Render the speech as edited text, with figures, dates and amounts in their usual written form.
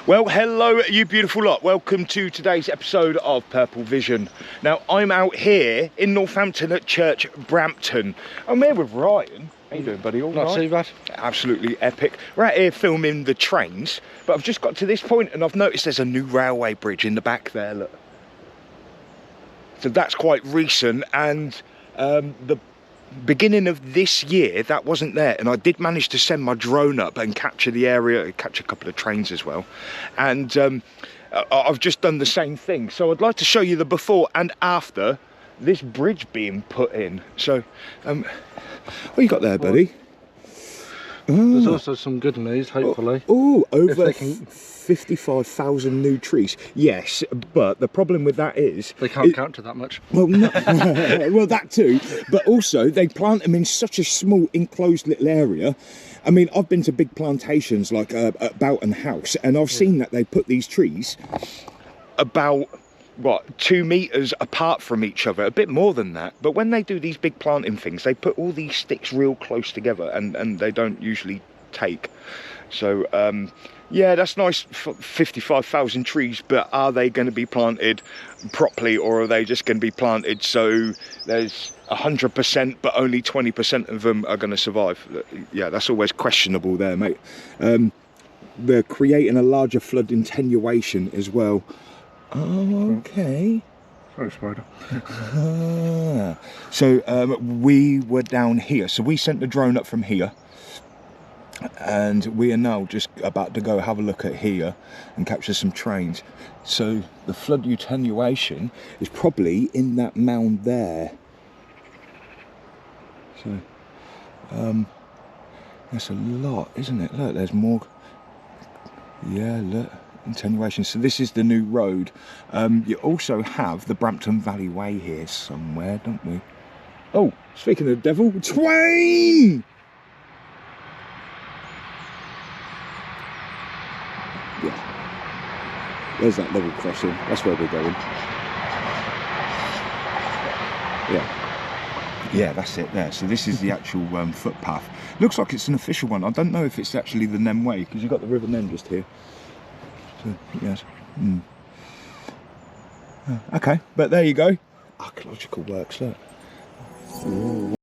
Well, hello you beautiful lot. Welcome to today's episode of Purple Vision. Now, I'm out here in Northampton at Church Brampton. I'm here with Ryan. How you doing, buddy? All Not right? too bad. Absolutely epic. We're out here filming the trains, but I've just got to this point and I've noticed there's a new railway bridge in the back there, look. So that's quite recent, and the beginning of this year that wasn't there, and I did manage to send my drone up and capture the area, catch a couple of trains as well, and I've just done the same thing. So I'd like to show you the before and after this bridge being put in. So what you got there, buddy? There's also some good news, hopefully. Over 55,000 new trees. Yes, but the problem with that is They can't count to that much. well, no, well, that too, but also they plant them in such a small enclosed little area. I mean, I've been to big plantations like at Boughton House, and I've seen that they put these trees about 2 meters apart from each other, a bit more than that. But when they do these big planting things, they put all these sticks real close together, and they don't usually take. So yeah, that's nice, 55,000 trees, but are they going to be planted properly, or are they just going to be planted so there's 100% but only 20% of them are going to survive? Yeah, that's always questionable there, mate. They're creating a larger flood attenuation as well. Oh, okay. Sorry, spider. So we were down here, so we sent the drone up from here, and we are now just about to go have a look at here and capture some trains. So the flood attenuation is probably in that mound there. So that's a lot, isn't it? Look, there's more. Yeah, look, attenuation. So this is the new road. You also have the Brampton Valley Way here somewhere, don't we? Oh, speaking of the devil, Twain! Yeah, there's that level crossing. That's where we're going. Yeah, that's it there. So this is the actual footpath. Looks like it's an official one. I don't know if it's actually the Nem Way, because you've got the River Nem just here. So, yes. Okay, but there you go. Archaeological works, look. Ooh.